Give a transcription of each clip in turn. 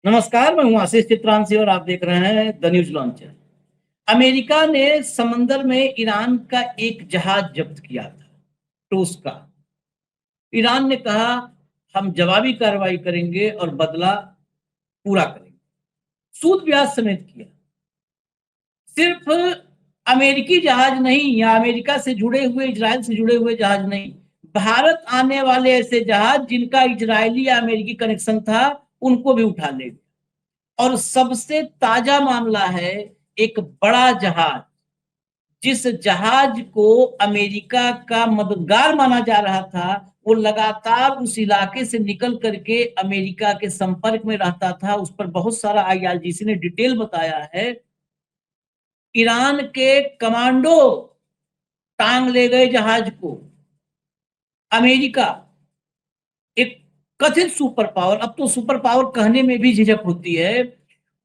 नमस्कार, मैं हूं आशीष चित्रांशी और आप देख रहे हैं द न्यूज लॉन्चर। अमेरिका ने समंदर में ईरान का एक जहाज जब्त किया था, टूस का। ईरान ने कहा, हम जवाबी कार्रवाई करेंगे और बदला पूरा करेंगे। सूद ब्याज समेत किया। सिर्फ अमेरिकी जहाज नहीं या अमेरिका से जुड़े हुए, इजराइल से जुड़े हुए जहाज नहीं, भारत आने वाले ऐसे जहाज जिनका इजरायली या अमेरिकी कनेक्शन था, उनको भी उठा ले। और सबसे ताजा मामला है एक बड़ा जहाज, जिस जहाज को अमेरिका का मददगार माना जा रहा था, वो लगातार उस इलाके से निकल करके अमेरिका के संपर्क में रहता था। उस पर बहुत सारा आईआरजीसी ने डिटेल बताया है। ईरान के कमांडो टांग ले गए जहाज को। अमेरिका, एक कथित सुपर पावर, अब तो सुपर पावर कहने में भी झिझक होती है,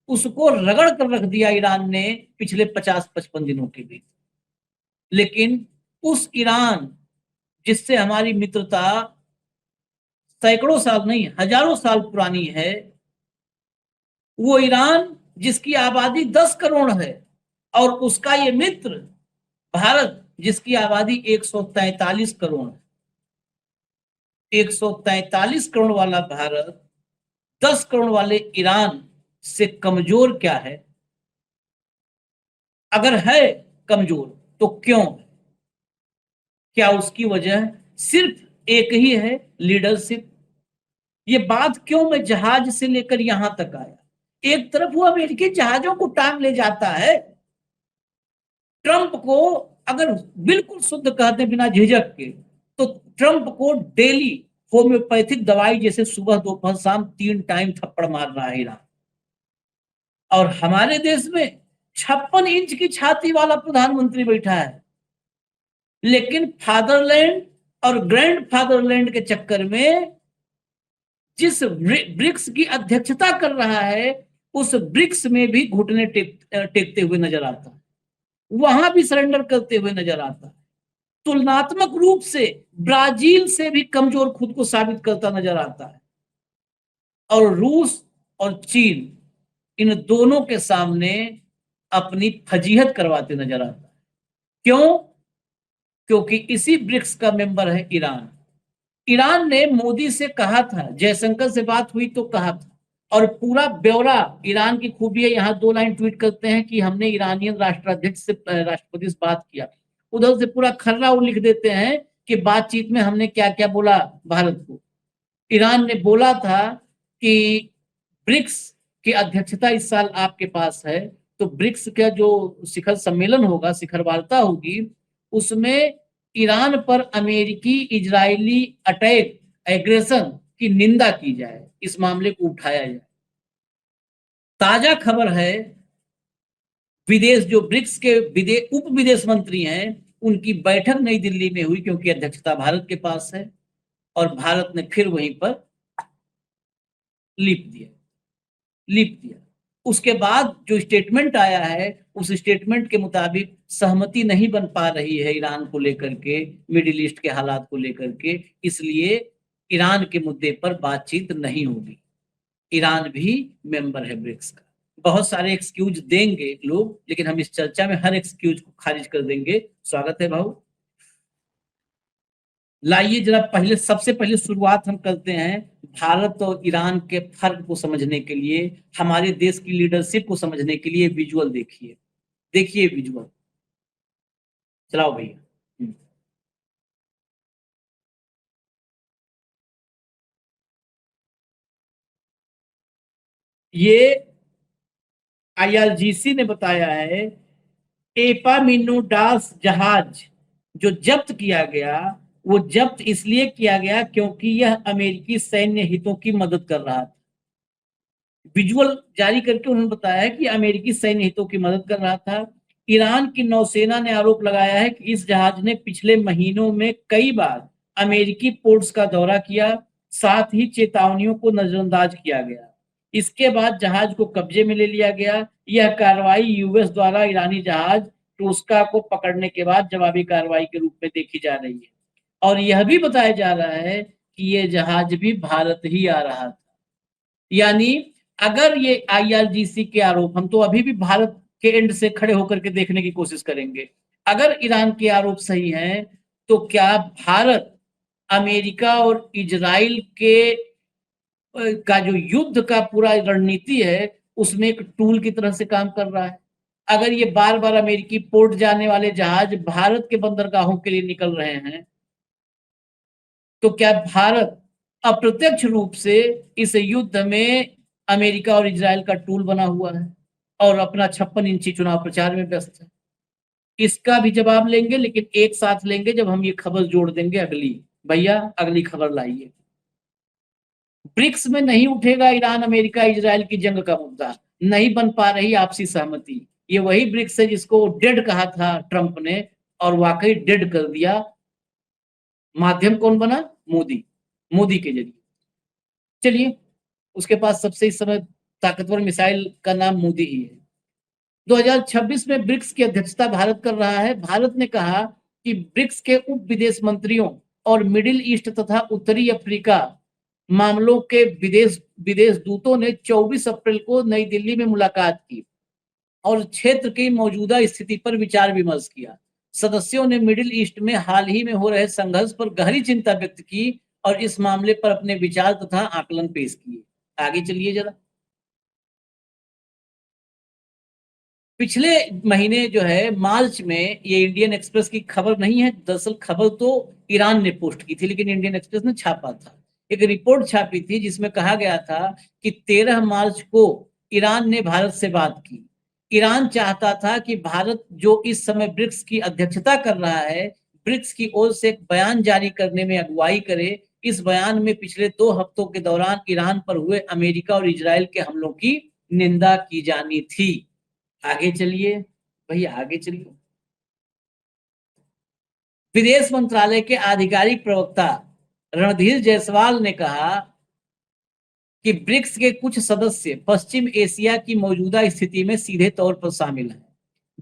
उसको रगड़ कर रख दिया ईरान ने पिछले 50-55 दिनों के बीच। लेकिन उस ईरान जिससे हमारी मित्रता सैकड़ों साल नहीं, हजारों साल पुरानी है, वो ईरान जिसकी आबादी 10 करोड़ है, और उसका ये मित्र भारत जिसकी आबादी 143 करोड़ है। 143 करोड़ वाला भारत 10 करोड़ वाले ईरान से कमजोर क्या है? अगर है कमजोर तो क्यों? क्या उसकी वजह सिर्फ एक ही है, लीडरशिप? ये बात क्यों मैं जहाज से लेकर यहां तक आया? एक तरफ वो अमेरिकी जहाजों को टांग ले जाता है, ट्रंप को, अगर बिल्कुल शुद्ध कहते बिना झिझक के, तो ट्रंप को डेली होम्योपैथिक दवाई जैसे सुबह दोपहर शाम 3 टाइम थप्पड़ मार रहा है ईरान। और हमारे देश में 56 इंच की छाती वाला प्रधानमंत्री बैठा है, लेकिन फादरलैंड और ग्रैंड फादरलैंड के चक्कर में जिस ब्रिक्स की अध्यक्षता कर रहा है, उस ब्रिक्स में भी घुटने टेकते हुए नजर आता है, वहां भी सरेंडर करते हुए नजर आता है। तुलनात्मक रूप से ब्राजील से भी कमजोर खुद को साबित करता नजर आता है। और रूस और चीन इन दोनों के सामने अपनी फजीहत करवाते नजर आता है। क्यों? क्योंकि इसी ब्रिक्स का मेंबर है ईरान। ईरान ने मोदी से कहा था, जयशंकर से बात हुई तो कहा था, और पूरा ब्यौरा ईरान की खूबी है। यहाँ 2 लाइन ट्वीट करते हैं कि हमने ईरानियन राष्ट्राध्यक्ष से, राष्ट्रपति से बात किया। उधर से पूरा खर्रा वो लिख देते हैं कि बातचीत में हमने क्या क्या बोला भारत को। ईरान ने बोला था कि ब्रिक्स की अध्यक्षता इस साल आपके पास है, तो ब्रिक्स का जो शिखर सम्मेलन होगा, शिखर वार्ता होगी, उसमें ईरान पर अमेरिकी इजरायली अटैक, एग्रेशन की निंदा की जाए, इस मामले को उठाया जाए। ताजा खबर है, विदेश जो ब्रिक्स के उप विदेश मंत्री हैं, उनकी बैठक नई दिल्ली में हुई, क्योंकि अध्यक्षता भारत के पास है, और भारत ने फिर वहीं पर लिप दिया लिप दिया। उसके बाद जो स्टेटमेंट आया है, उस स्टेटमेंट के मुताबिक सहमति नहीं बन पा रही है ईरान को लेकर के, मिडिल ईस्ट के हालात को लेकर के, इसलिए ईरान के मुद्दे पर बातचीत नहीं होगी। ईरान भी मेंबर है ब्रिक्स का। बहुत सारे एक्सक्यूज देंगे लोग, लेकिन हम इस चर्चा में हर एक्सक्यूज को खारिज कर देंगे। स्वागत है भाऊ। लाइए जरा पहले, सबसे पहले शुरुआत हम करते हैं भारत और ईरान के फर्क को समझने के लिए, हमारे देश की लीडरशिप को समझने के लिए विजुअल देखिए। देखिए विजुअल, चलाओ भैया। ये आईआरजीसी ने बताया है, एपामिनोडास जहाज जो जब्त किया गया, वो जब्त इसलिए किया गया क्योंकि यह अमेरिकी सैन्य हितों की मदद कर रहा था। विजुअल जारी करके उन्होंने बताया है कि अमेरिकी सैन्य हितों की मदद कर रहा था। ईरान की नौसेना ने आरोप लगाया है कि इस जहाज ने पिछले महीनों में कई बार अमेरिकी पोर्ट्स का दौरा किया, साथ ही चेतावनियों को नजरअंदाज किया गया। इसके बाद जहाज को कब्जे में ले लिया गया। यह कार्रवाई यूएस द्वारा ईरानी जहाज टोस्का को पकड़ने के बाद जवाबी कार्रवाई के रूप में देखी जा रही है। और यह भी बताया जा रहा है कि यह जहाज भी भारत ही आ रहा था। यानी अगर ये IRGC के आरोप, हम तो अभी भी भारत के एंड से खड़े होकर के देखने की कोशिश करेंगे, अगर ईरान के आरोप सही हैं, तो क्या भारत अमेरिका और इजराइल के का जो युद्ध का पूरा रणनीति है उसमें एक टूल की तरह से काम कर रहा है? अगर ये बार बार अमेरिकी पोर्ट जाने वाले जहाज भारत के बंदरगाहों के लिए निकल रहे हैं, तो क्या भारत अप्रत्यक्ष रूप से इस युद्ध में अमेरिका और इजराइल का टूल बना हुआ है और अपना 56 इंची चुनाव प्रचार में व्यस्त है? इसका भी जवाब लेंगे, लेकिन एक साथ लेंगे जब हम ये खबर जोड़ देंगे अगली। भैया अगली खबर लाइए। ब्रिक्स में नहीं उठेगा ईरान अमेरिका इजराइल की जंग का मुद्दा, नहीं बन पा रही आपसी सहमति। ये वही ब्रिक्स है जिसको डेड कहा था ट्रंप ने, और वाकई डेड कर दिया। माध्यम कौन बना? मोदी, मोदी के जरिए। चलिए, उसके पास सबसे इस समय ताकतवर मिसाइल का नाम मोदी ही है। 2026 में ब्रिक्स की अध्यक्षता भारत कर रहा है। भारत ने कहा कि ब्रिक्स के उप विदेश मंत्रियों और मिडिल ईस्ट तथा उत्तरी अफ्रीका मामलों के विदेश विदेश दूतों ने 24 अप्रैल को नई दिल्ली में मुलाकात की और क्षेत्र की मौजूदा स्थिति पर विचार विमर्श किया। सदस्यों ने मिडिल ईस्ट में हाल ही में हो रहे संघर्ष पर गहरी चिंता व्यक्त की और इस मामले पर अपने विचार तथा आकलन पेश किए। आगे चलिए जरा। पिछले महीने जो है मार्च में, ये इंडियन एक्सप्रेस की खबर नहीं है, दरअसल खबर तो ईरान ने पोस्ट की थी, लेकिन इंडियन एक्सप्रेस ने छापा था। एक रिपोर्ट छापी थी जिसमें कहा गया था कि 13 मार्च को ईरान ने भारत से बात की। ईरान चाहता था कि भारत जो इस समय ब्रिक्स की अध्यक्षता कर रहा है, ब्रिक्स की ओर से एक बयान जारी करने में अगुवाई करे। इस बयान में पिछले 2 हफ्तों के दौरान ईरान पर हुए अमेरिका और इजराइल के हमलों की निंदा की जानी थी। आगे चलिए भैया, आगे चलिए। विदेश मंत्रालय के आधिकारिक प्रवक्ता रणधीर जायसवाल ने कहा कि ब्रिक्स के कुछ सदस्य पश्चिम एशिया की मौजूदा स्थिति में सीधे तौर पर शामिल हैं,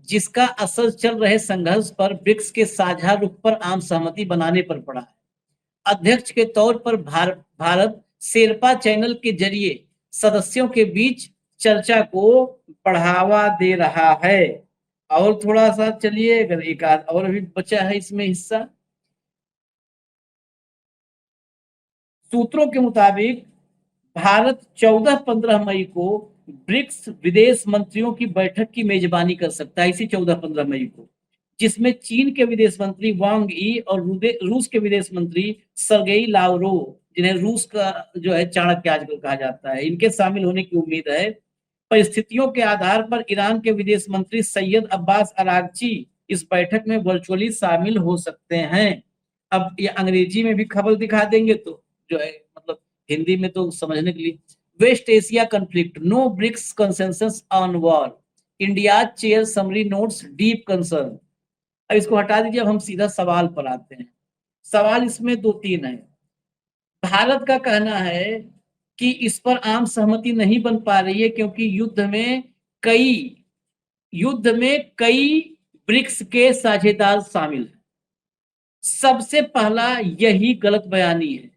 जिसका असर चल रहे संघर्ष पर ब्रिक्स के साझा रुख पर आम सहमति बनाने पर पड़ा है। अध्यक्ष के तौर पर भारत शेरपा चैनल के जरिए सदस्यों के बीच चर्चा को बढ़ावा दे रहा है। और थोड़ा सा चलिए, अगर एक आध और भी बचा है इसमें हिस्सा। सूत्रों के मुताबिक भारत 14-15 मई को ब्रिक्स विदेश मंत्रियों की बैठक की मेजबानी कर सकता है, इसी 14-15 मई को, जिसमें चीन के विदेश मंत्री वांग यी और रूस के विदेश मंत्री सरगेई लावरोव, जिन्हें रूस का जो है चाणक्य आजकल कहा जाता है, इनके शामिल होने की उम्मीद है। परिस्थितियों के आधार पर ईरान के विदेश मंत्री सैयद अब्बास अरागची इस बैठक में वर्चुअली शामिल हो सकते हैं। अब ये अंग्रेजी में भी खबर दिखा देंगे तो जो है, मतलब हिंदी में तो समझने के लिए। West Asia conflict, no BRICS consensus on war, India chair summary notes deep concern. अब इसको हटा दीजिए, अब हम सीधा सवाल पर आते हैं। सवाल इसमें 2-3 है। भारत का कहना है कि इस पर आम सहमति नहीं बन पा रही है क्योंकि कई युद्ध में कई ब्रिक्स के साझेदार शामिल हैं। सबसे पहला यही गलत बयानी है।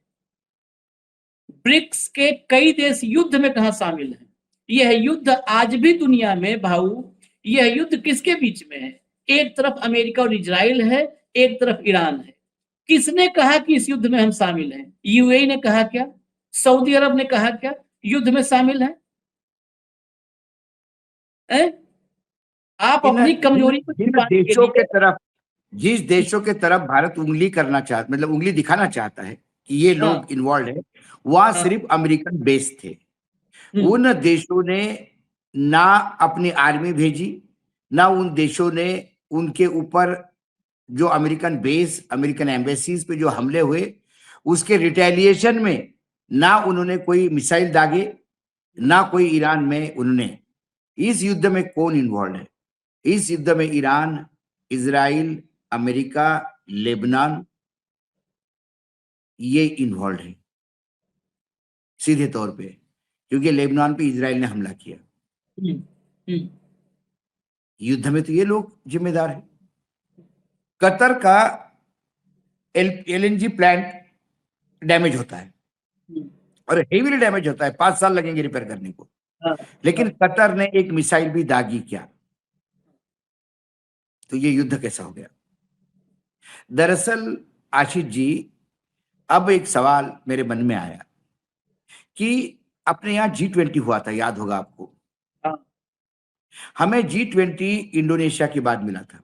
ब्रिक्स के कई देश युद्ध में कहां शामिल हैं? यह युद्ध आज भी दुनिया में भाऊ, यह युद्ध किसके बीच में है? एक तरफ अमेरिका और इजराइल है, एक तरफ ईरान है। किसने कहा कि इस युद्ध में हम शामिल हैं? यूएई ने कहा क्या? सऊदी अरब ने कहा क्या युद्ध में शामिल है? आप अपनी कमजोरी को जिन छिपाने के देशों के लिए, तरफ, जिस देशों के तरफ भारत उंगली करना चाहता, मतलब उंगली दिखाना चाहता है कि ये लोग इन्वॉल्व है, वहां सिर्फ अमेरिकन बेस थे। उन देशों ने ना अपनी आर्मी भेजी, ना उन देशों ने उनके ऊपर जो अमेरिकन बेस, अमेरिकन एम्बेसीज पे जो हमले हुए, उसके रिटेलिएशन में ना उन्होंने कोई मिसाइल दागे, ना कोई ईरान में उन्होंने। इस युद्ध में कौन इन्वॉल्व है? इस युद्ध में ईरान, इजराइल, अमेरिका, लेबनान, ये इन्वॉल्व है सीधे तौर पे, क्योंकि लेबनान पे इजराइल ने हमला किया। युद्ध में तो ये लोग जिम्मेदार है। कतर का LNG प्लांट डैमेज होता है और हेवीली डैमेज होता है, 5 साल लगेंगे रिपेयर करने को। हाँ, लेकिन हाँ, कतर ने एक मिसाइल भी दागी क्या, तो ये युद्ध कैसा हो गया? दरअसल आशीष जी, अब एक सवाल मेरे मन में आया कि अपने यहाँ G20 हुआ था, याद होगा आपको। हाँ, हमें G20 इंडोनेशिया के बाद मिला था।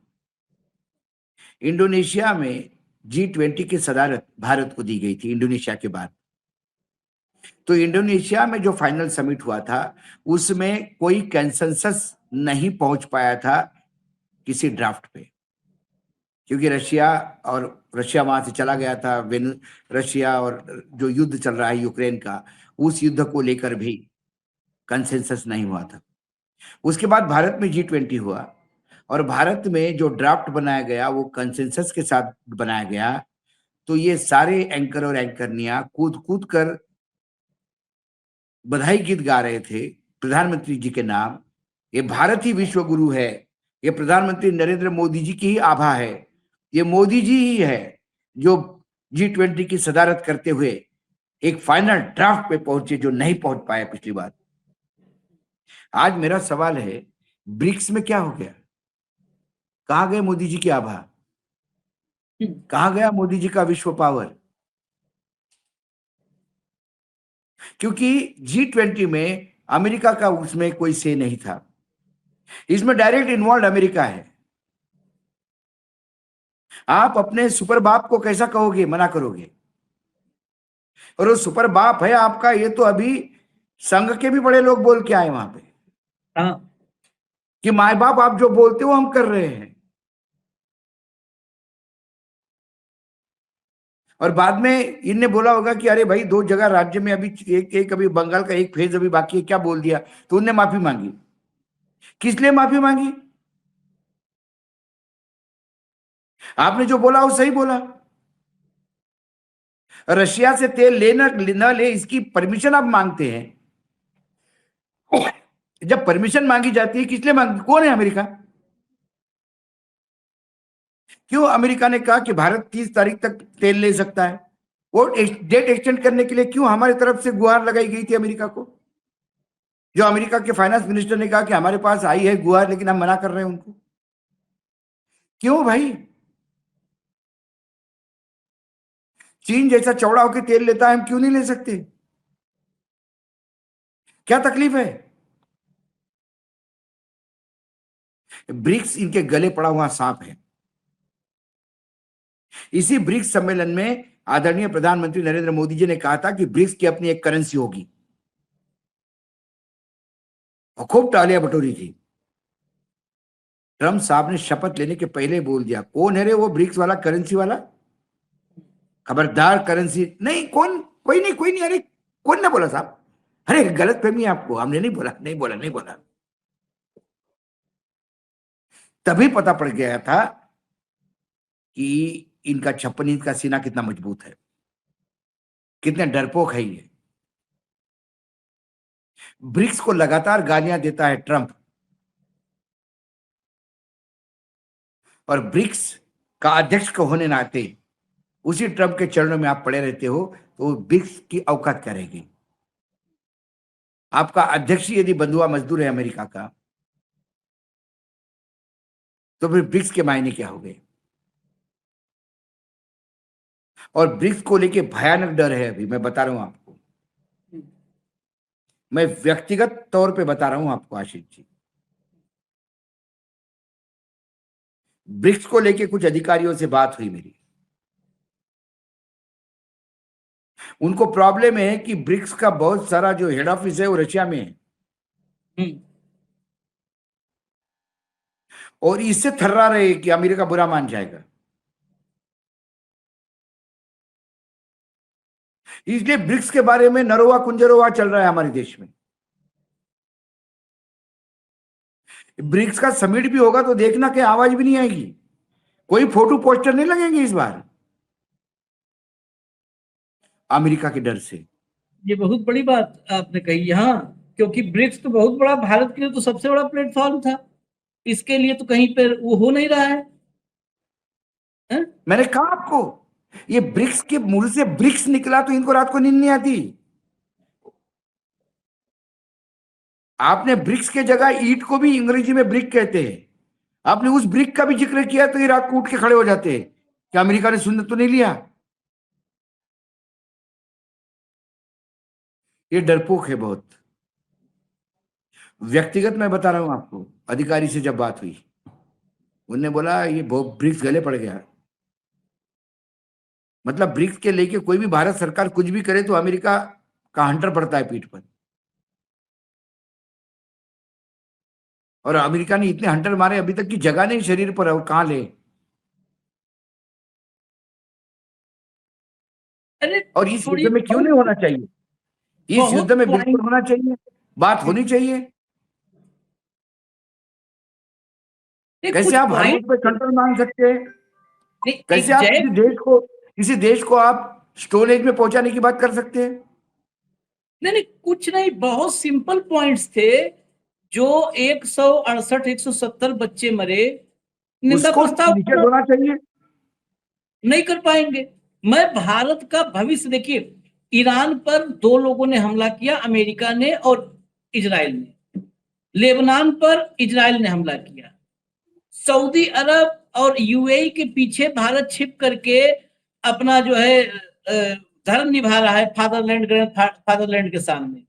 इंडोनेशिया में G20 की सदारत भारत को दी गई थी इंडोनेशिया के बाद। तो इंडोनेशिया में जो फाइनल समिट हुआ था उसमें कोई कंसेंसस नहीं पहुंच पाया था किसी ड्राफ्ट पे, क्योंकि रशिया वहां से चला गया था। रशिया और जो युद्ध चल रहा है यूक्रेन का, उस युद्ध को लेकर भी कंसेंसस नहीं हुआ था। उसके बाद भारत में G20 हुआ और भारत में जो ड्राफ्ट बनाया गया वो कंसेंसस के साथ बनाया गया। तो ये सारे एंकर और एंकरनियां कूद कूद कर बधाई गीत गा रहे थे प्रधानमंत्री जी के नाम। ये भारत ही विश्व गुरु है, ये प्रधानमंत्री नरेंद्र मोदी जी की ही आभा है, ये मोदी जी ही है जो G20 की सदारत करते हुए एक फाइनल ड्राफ्ट पे पहुंचे जो नहीं पहुंच पाए पिछली बार। आज मेरा सवाल है, ब्रिक्स में क्या हो गया? कहां गए मोदी जी की आभा? कहां गया मोदी जी का विश्व पावर? क्योंकि G20 में अमेरिका का उसमें कोई से नहीं था। इसमें डायरेक्ट इन्वॉल्व अमेरिका है। आप अपने सुपर बाप को कैसा कहोगे, मना करोगे? और वो सुपर बाप है आपका, ये तो अभी संघ के भी बड़े लोग बोल के आए वहां पे हाँ, कि माए बाप आप जो बोलते हो हम कर रहे हैं। और बाद में इनने बोला होगा कि अरे भाई 2 जगह राज्य में अभी एक अभी बंगाल का एक फेज अभी बाकी है, क्या बोल दिया? तो उनने माफी मांगी। किस लिए माफी मांगी? आपने जो बोला वो सही बोला। रशिया से तेल लेना न ले इसकी परमिशन आप मांगते हैं। जब परमिशन मांगी जाती है किस लिए मांगी? कौन है अमेरिका? क्यों अमेरिका ने कहा कि भारत 30 तारीख तक तेल ले सकता है? वो डेट एक्सटेंड करने के लिए क्यों हमारी तरफ से गुहार लगाई गई थी अमेरिका को? जो अमेरिका के फाइनेंस मिनिस्टर ने कहा कि हमारे पास आई है गुहार लेकिन हम मना कर रहे हैं उनको। क्यों भाई? चीन जैसा चौड़ा होकर तेल लेता है, हम क्यों नहीं ले सकते? क्या तकलीफ है? ब्रिक्स इनके गले पड़ा हुआ सांप है। इसी ब्रिक्स सम्मेलन में आदरणीय प्रधानमंत्री नरेंद्र मोदी जी ने कहा था कि ब्रिक्स की अपनी एक करेंसी होगी और खूब तालियां बटोरी थी। ट्रम्प साहब ने शपथ लेने के पहले बोल दिया, कौन है रे वो ब्रिक्स वाला, करेंसी वाला? खबरदार करेंसी नहीं। कौन? कोई नहीं, कोई नहीं। अरे कौन ने बोला साहब? अरे गलत फहमी है आपको, हमने नहीं बोला, नहीं बोला, नहीं बोला। तभी पता पड़ गया था कि इनका 56 इंच का सीना कितना मजबूत है, कितने डरपोक है ये। ब्रिक्स को लगातार गालियां देता है ट्रंप, और ब्रिक्स का अध्यक्ष को होने नाते उसी ट्रंप के चरणों में आप पड़े रहते हो, तो ब्रिक्स की औकात क्या रहेगी? आपका अध्यक्ष यदि बंधुआ मजदूर है अमेरिका का, तो फिर ब्रिक्स के मायने क्या हो गए? और ब्रिक्स को लेके भयानक डर है। अभी मैं बता रहा हूं आपको, मैं व्यक्तिगत तौर पे बता रहा हूं आपको आशीष जी। ब्रिक्स को लेके कुछ अधिकारियों से बात हुई मेरी। उनको प्रॉब्लम है कि ब्रिक्स का बहुत सारा जो हेड ऑफिस है वो रशिया में है, हम्म, और इससे थर्रा रहे कि अमेरिका बुरा मान जाएगा। इसलिए ब्रिक्स के बारे में नरोवा कुंजरोवा चल रहा है हमारे देश में। ब्रिक्स का समिट भी होगा तो देखना कि आवाज भी नहीं आएगी, कोई फोटो पोस्टर नहीं लगेंगे इस बार, अमेरिका के डर से। ये बहुत बड़ी बात आपने कही। हाँ, क्योंकि ब्रिक्स तो बहुत बड़ा, भारत के लिए तो सबसे बड़ा प्लेटफॉर्म था। इसके लिए तो कहीं पर वो हो नहीं रहा है? मैंने कहा आपको, ये ब्रिक्स के मुंह से ब्रिक्स निकला तो इनको रात को नींद नहीं आती। आपने ब्रिक्स के जगह ईट को भी अंग्रेजी में ब्रिक कहते हैं, आपने उस ब्रिक का भी जिक्र किया तो इराक को उठ के खड़े हो जाते हैं कि अमेरिका ने सुन तो नहीं लिया। ये डरपोक है बहुत। व्यक्तिगत मैं बता रहा हूं आपको, अधिकारी से जब बात हुई, उन्होंने बोला ये बहुत ब्रिक्स गले पड़ गया। मतलब ब्रिक्स के लेके कोई भी भारत सरकार कुछ भी करे तो अमेरिका का हंटर पड़ता है पीठ पर। और अमेरिका ने इतने हंटर मारे, अभी तक की जगह नहीं शरीर पर, और कहां ले। अरे और इस थोड़ी युद्ध में क्यों नहीं होना चाहिए, इस बहुत युद्ध में बिल्कुल पॉइंट होना चाहिए, बात होनी चाहिए। कैसे कुछ आप हर पॉइंट मुद्दे पे कंट्रोल मांग सकते हैं? नहीं, कैसे एक आप जय किसी देश को आप स्टोन एज में पहुंचाने की बात कर सकते हैं? नहीं नहीं, कुछ नहीं, बहुत सिंपल पॉइंट्स थे। जो 168 170 बच्चे मरे, निंदा उसको प्रस्ताव नीचे होना चाहिए। नहीं कर पाएंगे। मैं भारत का भविष्य, देखिए, ईरान पर दो लोगों ने हमला किया, अमेरिका ने और इजराइल ने। लेबनान पर इजराइल ने हमला किया। सऊदी अरब और यूएई के पीछे भारत छिप करके अपना जो है धर्म निभा रहा है, फादरलैंड ग्रैंड फादरलैंड के सामने,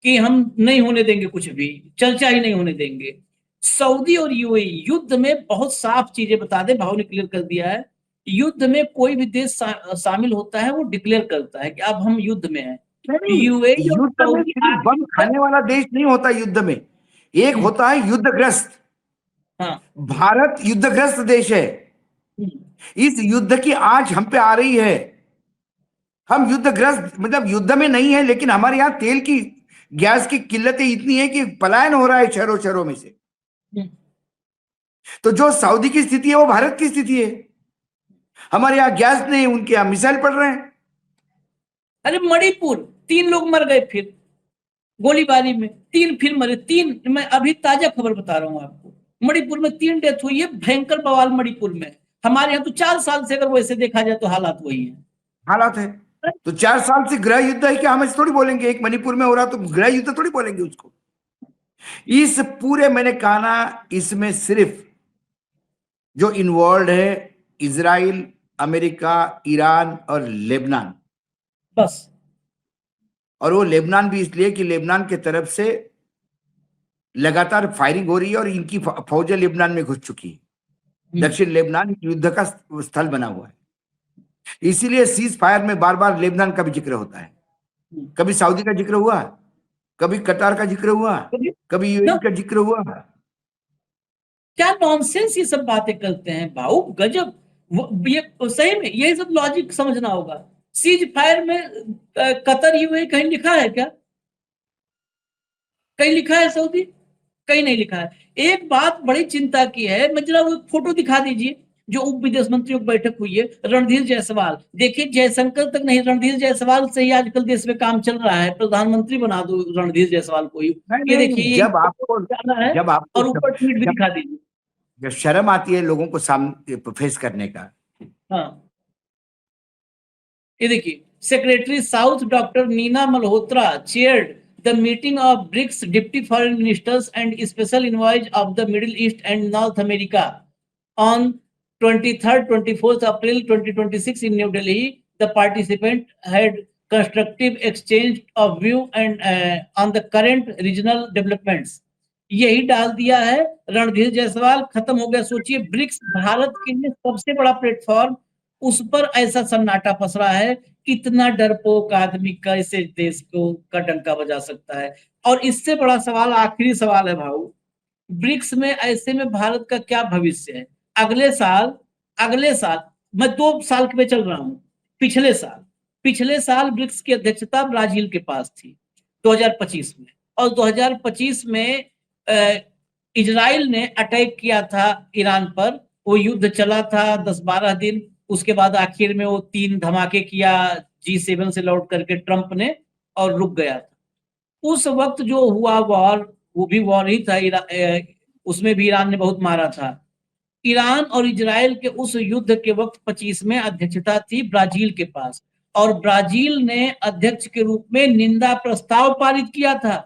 कि हम नहीं होने देंगे, कुछ भी चर्चा ही नहीं होने देंगे। सऊदी और यूएई युद्ध में बहुत साफ चीजें बता दे, भाव ने क्लियर कर दिया है। युद्ध में कोई भी देश शामिल होता है, वो डिक्लेयर करता है कि अब हम युद्ध में हैं। नहीं, यूएई और युद्ध में सऊदी सिर्फ आगे बम खाने वाला देश नहीं होता युद्ध में, एक होता है युद्धग्रस्त। हाँ, भारत युद्धग्रस्त देश है। इस युद्ध की आंच हम पे आ रही है। हम युद्धग्रस्त मतलब युद्ध में नहीं है, लेकिन हमारे यहाँ तेल की, गैस की किल्लतें इतनी है कि पलायन हो रहा है शहरों शहरों में से। तो जो सऊदी की स्थिति है वो भारत की स्थिति है। हमारे यहाँ गैस नहीं, उनके यहाँ मिसाइल पड़ रहे हैं। अरे मणिपुर 3 लोग मर गए, फिर गोलीबारी में 3 फिर मरे। 3, मैं अभी ताजा खबर बता रहा हूं आपको, मणिपुर में 3 डेथ हुई है। भयंकर बवाल मणिपुर में। हमारे यहाँ तो 4 साल से अगर वैसे देखा जाए तो हालात वही है। हालात है। तो 4 साल से गृह युद्ध है क्या, हम ऐसे थोड़ी बोलेंगे। एक मणिपुर में हो रहा तो गृह युद्ध थोड़ी बोलेंगे उसको। इस पूरे, मैंने कहा ना, इसमें सिर्फ जो इन्वॉल्व है इजराइल, अमेरिका, ईरान और लेबनान। बस। और वो लेबनान भी इसलिए कि लेबनान के तरफ से लगातार फायरिंग हो रही है और इनकी फौजें लेबनान में घुस चुकी है। दक्षिण लेबनान युद्ध का स्थल बना हुआ है। इसीलिए सीज फायर में बार बार लेबनान का भी जिक्र होता है। कभी सऊदी का जिक्र हुआ, कभी कतार का जिक्र हुआ, कभी यूएई का जिक्र हुआ। क्या नॉनसेंस ये सब बातें करते हैं भाऊ, गजब। ये सही में यही सब लॉजिक समझना होगा। सीज फायर में कतर यूएई कहीं लिखा है क्या? कहीं लिखा है सऊदी? कहीं नहीं लिखा है। एक बात बड़ी चिंता की है, मैं जरा वो फोटो दिखा दीजिए जो उप विदेश मंत्रियों की बैठक हुई है। रणधीर जायसवाल, देखिए जयशंकर तक नहीं, रणधीर जायसवाल से ही आजकल देश में काम चल रहा है। प्रधानमंत्री बना दो रणधीर जायसवाल को ही। ये देखिए, जब आपको है जब आपको और ऊपर ट्वीट भी जब, दिखा दीजिए। जब शर्म आती है लोगों को सामने फेस करने का। हाँ, ये देखिए, secretary south doctor Nina Malhotra chaired the meeting of BRICS deputy foreign ministers and special envoys of the Middle East and North America on 23rd 24th April 2026 in New Delhi. The participant had constructive exchange of view and on the current regional developments. यही डाल दिया है। रणधीर जायसवाल खत्म हो गया। सोचिए, BRICS Bharat के लिए सबसे बड़ा प्लेटफॉर्म, उस पर ऐसा सन्नाटा पसरा है। कितना डरपोक आदमी कैसे देश को का डंका बजा सकता है? और इससे बड़ा सवाल, आखिरी सवाल है भाऊ, ब्रिक्स में ऐसे में भारत का क्या भविष्य है? अगले साल मैं 2 साल में चल रहा हूं। पिछले साल ब्रिक्स की अध्यक्षता ब्राजील के पास थी 2025 में। और 2025 में इजराइल ने अटैक किया था ईरान पर। वो युद्ध चला था 10-12 दिन। उसके बाद आखिर में वो 3 धमाके किया G7 से लौट करके ट्रंप ने, और रुक गया था। उस वक्त जो हुआ वॉर, वो भी वॉर ही था। उसमें भी ईरान ने बहुत मारा था। ईरान और इजराइल के उस युद्ध के वक्त 25 में अध्यक्षता थी ब्राजील के पास, और ब्राजील ने अध्यक्ष के रूप में निंदा प्रस्ताव पारित किया था।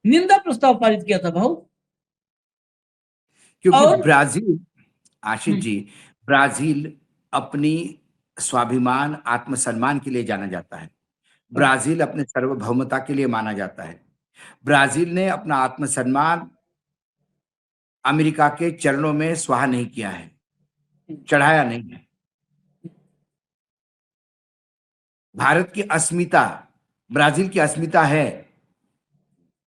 निंदा प्रस्ताव पारित किया था भाऊ। क्योंकि और ब्राजील, आशीष हम्म, जी, ब्राजील अपनी स्वाभिमान, आत्मसम्मान के लिए जाना जाता है। हाँ, ब्राजील अपने सार्वभौमता के लिए माना जाता है। ब्राजील ने अपना आत्मसम्मान अमेरिका के चरणों में स्वाहा नहीं किया है, चढ़ाया नहीं है। भारत की अस्मिता, ब्राजील की अस्मिता है।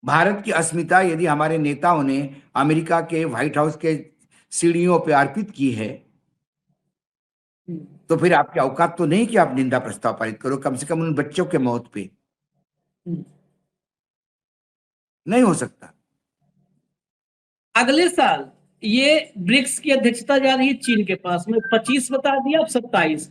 भारत की अस्मिता यदि हमारे नेताओं ने अमेरिका के व्हाइट हाउस के सीढ़ियों पर अर्पित की है, हम्म, तो फिर आपकी औकात तो नहीं कि आप निंदा प्रस्ताव पारित करो, कम से कम उन बच्चों के मौत पे। हम्म। नहीं हो सकता। अगले साल ये ब्रिक्स की अध्यक्षता जा रही है चीन के पास में, 25 बता दिया, अब 27।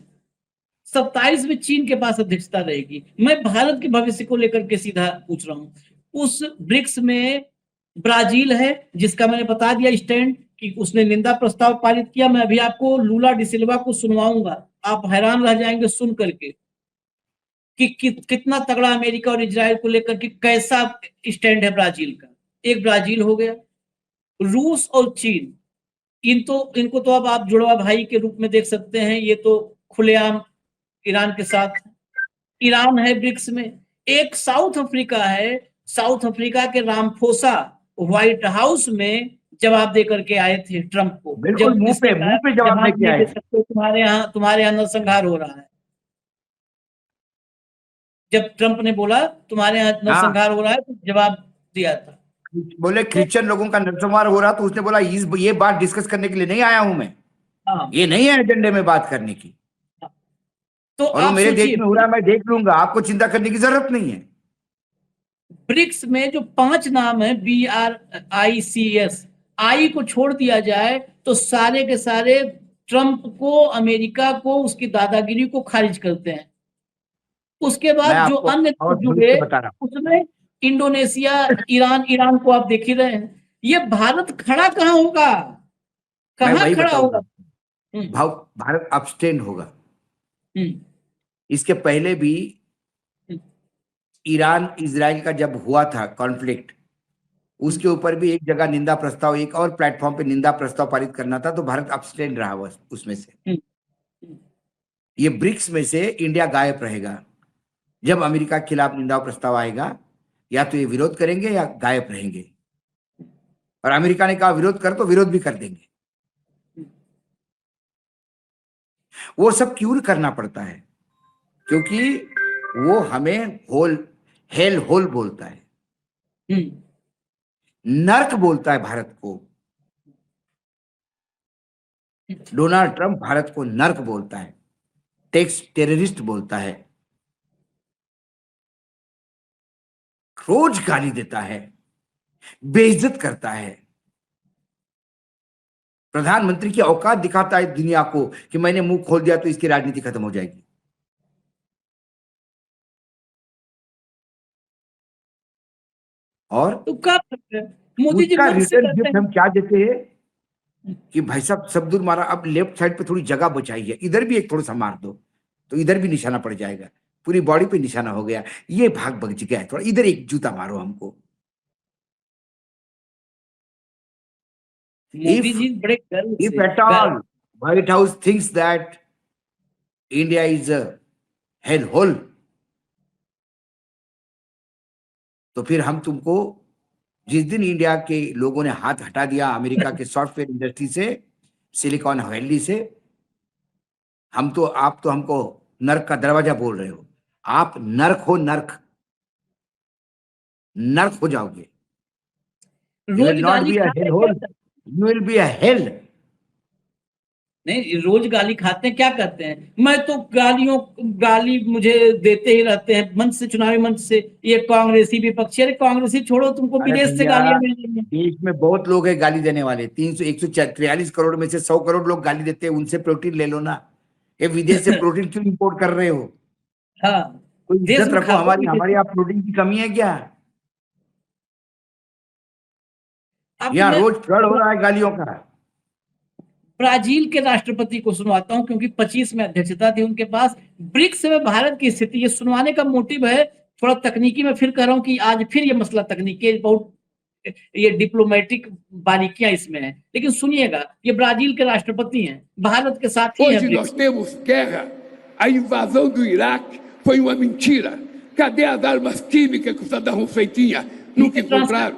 27 में चीन के पास अध्यक्षता रहेगी। मैं भारत के भविष्य को लेकर के सीधा पूछ रहा हूं। उस ब्रिक्स में ब्राजील है, जिसका मैंने बता दिया स्टैंड कि उसने निंदा प्रस्ताव पारित किया। मैं अभी आपको लूला डिसिल्वा को सुनवाऊंगा, आप हैरान रह जाएंगे सुन करके कि कितना तगड़ा अमेरिका और इजराइल को लेकर के कैसा स्टैंड है ब्राजील का। एक ब्राजील हो गया, रूस और चीन, इनको तो अब आप जुड़वा भाई के रूप में देख सकते हैं। ये तो खुलेआम ईरान के साथ, ईरान है ब्रिक्स में। एक साउथ अफ्रीका है, साउथ अफ्रीका के रामफोसा व्हाइट हाउस में जवाब दे करके आए थे ट्रंप को, बिल्कुल जब इसने कहा मुंह पे जवाब जवाब लेके नहीं आए दे थे। सकते, तुम्हारे यहाँ नरसंहार हो रहा है। जब ट्रंप ने बोला तुम्हारे यहाँ हाँ, नरसंहार हो रहा है, तो जवाब दिया था। बोले तो क्रिश्चियन लोगों का नरसंहार हो रहा, तो उसने बोला ये बात डिस्कस करने के लिए नहीं आया हूं मैं, हाँ, ये नहीं है एजेंडे में बात करने की, तो और वो आप मेरे देश सोचिए में हो रहा है, मैं देख लूंगा, आपको चिंता करने की जरूरत नहीं है। ब्रिक्स में जो 5 नाम है, BRICS, आई को छोड़ दिया जाए तो सारे के सारे ट्रंप को, अमेरिका को, उसकी दादागिरी को खारिज करते हैं। उसके मैं बाद जो आपको अन्य और देश भविष्य जुड़े, बता रहा उसमें इंडोनेशिया, ईरान, ईरान को आप देख ही रहे हैं। ये भारत खड़ा कहां होगा, हूं, मैं कहां वही खड़ा बताऊंगा होगा? आपको। हम्म, भारत अपस्टैंड होगा। हम्म, इसके पहले भी हम्म, ईरान इजराइल का जब हुआ था कॉन्फ्लिक्ट, हम्म, उसके ऊपर भी एक जगह निंदा प्रस्ताव, एक और प्लेटफॉर्म पे निंदा प्रस्ताव पारित करना था, तो भारत अपस्टैंड रहा उसमें से। हम्म, ये ब्रिक्स में से इंडिया गायब रहेगा। जब अमेरिका के खिलाफ निंदा प्रस्ताव आएगा, या तो ये विरोध करेंगे या गायब रहेंगे। और अमेरिका ने कहा विरोध कर, तो विरोध भी कर देंगे। वो सब क्यों करना पड़ता है? क्योंकि वो हमें हेल होल बोलता है, हम्म, नर्क बोलता है भारत को। डोनाल्ड ट्रंप भारत को नर्क बोलता है, टैक्स टेररिस्ट बोलता है, रोज गाली देता है, बेइज्जत करता है। प्रधानमंत्री की औकात दिखाता है दुनिया को कि मैंने मुंह खोल दिया तो इसकी राजनीति खत्म हो जाएगी। और तो क्या करते हैं? मोदी जी उसका मन से रिटर्न करते गिफ्ट हैं। हम क्या देते हैं कि भाई साहब सब दूर मारा, अब लेफ्ट साइड पे थोड़ी जगह बचाई है, इधर भी एक थोड़ा सा मार दो, तो इधर भी निशाना पड़ जाएगा, पूरी बॉडी पे निशाना हो गया, ये भाग बच गया है, थोड़ा इधर एक जूता मारो हमको। मोदी इफ जी बड़े गर्व इफ से, एट गर्व। All white house thinks that India is a hell hole, तो फिर हम तुमको, जिस दिन इंडिया के लोगों ने हाथ हटा दिया अमेरिका के सॉफ्टवेयर इंडस्ट्री से, सिलिकॉन वैली से, हम तो, आप तो हमको नर्क का दरवाजा बोल रहे हो। आप नर्क हो, नर्क, नर्क हो जाओगे। यू विल रोज नॉट गाली बी अ खाते हेल हैं, क्या होल, करते you will be a hello. नहीं, रोज गाली खाते हैं, क्या करते हैं? मैं तो गाली मुझे देते ही रहते हैं मंच से, चुनावी मंच से। ये कांग्रेसी विपक्षी, अरे कांग्रेसी छोड़ो, तुमको अरे विदेश से भैया, गालियां मिल रही हैं। देश में बहुत लोग हैं गाली देने वाले, 143 करोड़ में से 100 करोड़ लोग गाली देते हैं, उनसे प्रोटीन ले लो ना। ये विदेश से प्रोटीन क्यों इंपोर्ट कर रहे हो? हाँ, कोई देश इज्जत में रखो खाते हमारी, विदेश हमारे में। यहाँ प्रोटीन की कमी है क्या? आपको यहाँ मैं रोज फ्लड हो रहा है गालियों का। ब्राजील के राष्ट्रपति को सुनवाता हूं, क्योंकि 25 में अध्यक्षता थी उनके पास। ब्रिक्स में भारत की स्थिति ये सुनवाने का मोटिव है थोड़ा तकनीकी में फिर कह रहा हूं कि आज फिर ये मसला तकनीकी बहुत, ये डिप्लोमेटिक बारीकियां इसमें है, लेकिन सुनिएगा, ये ब्राजील के राष्ट्रपति हैं, भारत के साथ ही है Hoje nós temos guerra. A invasão do Iraque foi uma mentira. Cadê as armas químicas que o Saddam Hussein tinha? Nunca encontraram.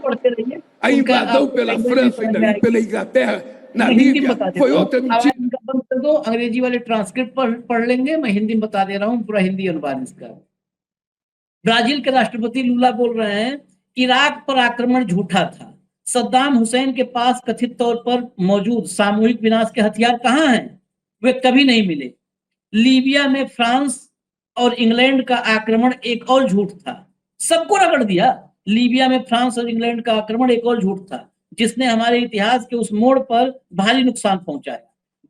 A invasão pela França e pela Inglaterra na Líbia foi outra mentira. बंद कर दो, अंग्रेजी वाले transcript पढ़ लेंगे, मैं हिंदी में बता दे रहा हूँ, पूरा हिंदी अनुवाद इसका। ब्राजील के राष्ट्रपति लूला बोल रहे हैं, इराक पर आक्रमण झूठा था, सद्दाम हुसैन के पास कथित तौर पर मौजूद सामूहिक विनाश के हथियार कहाँ हैं? वे कभी नहीं मिले। लीबिया में फ्रांस और इंग्लैंड का आक्रमण एक और झूठ था, सबको रगड़ दिया। लीबिया में फ्रांस और इंग्लैंड का आक्रमण एक और झूठ था, जिसने हमारे इतिहास के उस मोड़ पर भारी नुकसान पहुंचाया।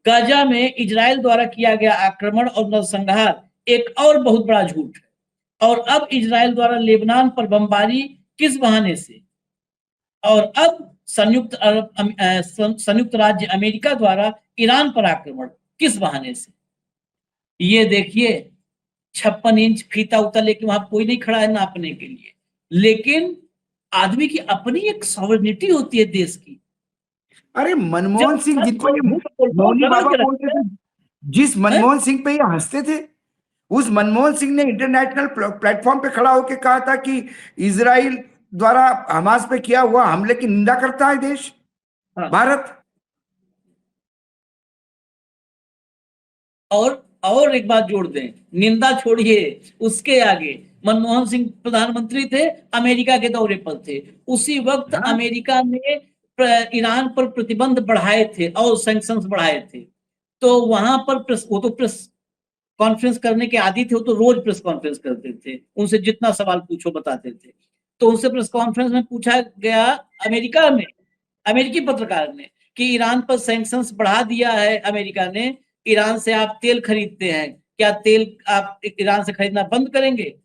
गाजा में इजराइल द्वारा किया गया आक्रमण और नरसंहार एक और बहुत बड़ा झूठ है। और अब इजराइल द्वारा लेबनान पर बमबारी किस बहाने से? और अब संयुक्त राज्य अमेरिका द्वारा ईरान पर आक्रमण किस बहाने से? ये देखिए 56 इंच फीता उता लेके वहां कोई नहीं खड़ा है नापने के लिए, लेकिन आदमी की अपनी एक सॉवरेनिटी होती है देश की। अरे मनमोहन सिंह जिनको मौनी बाबा बोलते थे, जिस मनमोहन सिंह पे ये हंसते थे, उस मनमोहन सिंह ने इंटरनेशनल प्लेटफॉर्म पे खड़ा होकर कहा था कि इजराइल द्वारा हमास पे किया हुआ हमले की निंदा करता है देश भारत। और एक बात जोड़ दें, निंदा छोड़िए, उसके आगे मनमोहन सिंह प्रधानमंत्री थे, अमेरिका के दौरे पर थे, उसी वक्त अमेरिका ने ईरान पर प्रतिबंध बढ़ाए थे और सैंक्शंस बढ़ाए थे। तो वहां पर वो तो प्रेस कॉन्फ्रेंस करने के आदी थे, वो तो रोज प्रेस कॉन्फ्रेंस करते थे, उनसे जितना सवाल पूछो बताते थे। तो उनसे प्रेस कॉन्फ्रेंस में पूछा गया अमेरिका में, अमेरिकी पत्रकार ने, कि ईरान पर सैंक्शंस बढ़ा दिया है अमेरिका ने, ईरान से आप तेल खरीदते हैं, क्या तेल आप ईरान से खरीदना बंद करेंगे?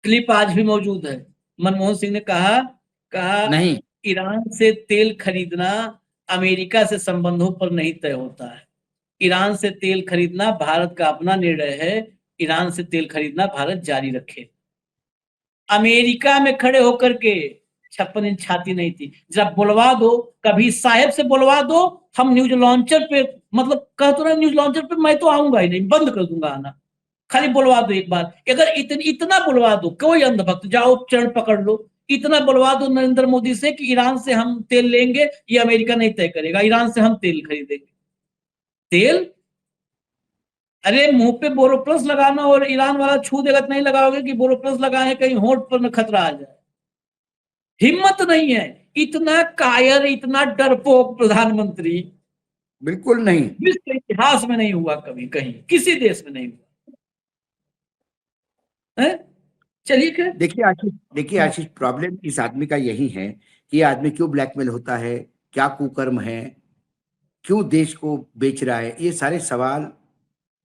क्लिप आज भी मौजूद है। मनमोहन सिंह ने कहा नहीं, ईरान से तेल खरीदना अमेरिका से संबंधों पर नहीं तय होता है। ईरान से तेल खरीदना भारत का अपना निर्णय है, ईरान से तेल खरीदना भारत जारी रखे। अमेरिका में खड़े होकर के 56 इंच छाती नहीं थी, जरा बुलवा दो, कभी साहेब से बुलवा दो, हम न्यूज लॉन्चर पे, मतलब कह तो रहे न्यूज लॉन्चर पे मैं तो आऊंगा ही नहीं, बंद कर दूंगा आना, खाली बुलवा दो एक बार। अगर इतना बुलवा दो, कोई अंधभक्त जाओ चरण पकड़ लो, इतना बुलवा दो नरेंद्र मोदी से कि ईरान से हम तेल लेंगे, ये अमेरिका नहीं तय करेगा, ईरान से हम तेल खरीदेंगे। तेल, अरे मुंह पे बोरोप्लस लगाना और ईरान वाला छू देगा तो नहीं लगाओगे कि बोरोप्लस लगाए कहीं होंठ पर न खतरा आ जाए? हिम्मत नहीं है, इतना कायर, इतना डरपोक प्रधानमंत्री बिल्कुल नहीं, विश्व इतिहास में नहीं हुआ कभी, कहीं किसी देश में नहीं हुआ है। चलिए देखिए आशीष, प्रॉब्लम इस आदमी का यही है कि ये आदमी क्यों ब्लैकमेल होता है, क्या कुकर्म है, क्यों देश को बेच रहा है, ये सारे सवाल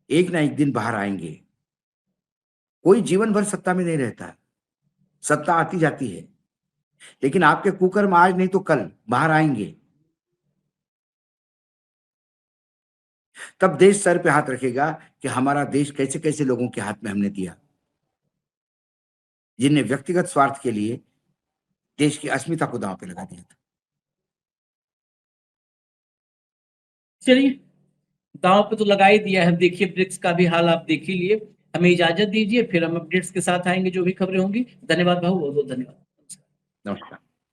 एक ना एक दिन बाहर आएंगे। कोई जीवन भर सत्ता में नहीं रहता, सत्ता आती जाती है, लेकिन आपके कुकर्म आज नहीं तो कल बाहर आएंगे। तब देश सर पे हाथ रखेगा कि हमारा देश कैसे कैसे लोगों के हाथ में हमने दिया, जिन्हें व्यक्तिगत स्वार्थ के लिए देश की अस्मिता को दांव पे लगा दिया था। चलिए, दांव पे तो लगा ही दिया है। देखिए ब्रिक्स का भी हाल आप देख ही लिए। हमें इजाजत दीजिए, फिर हम अपडेट्स के साथ आएंगे जो भी खबरें होंगी। धन्यवाद भाऊ, बहुत बहुत धन्यवाद। नमस्कार।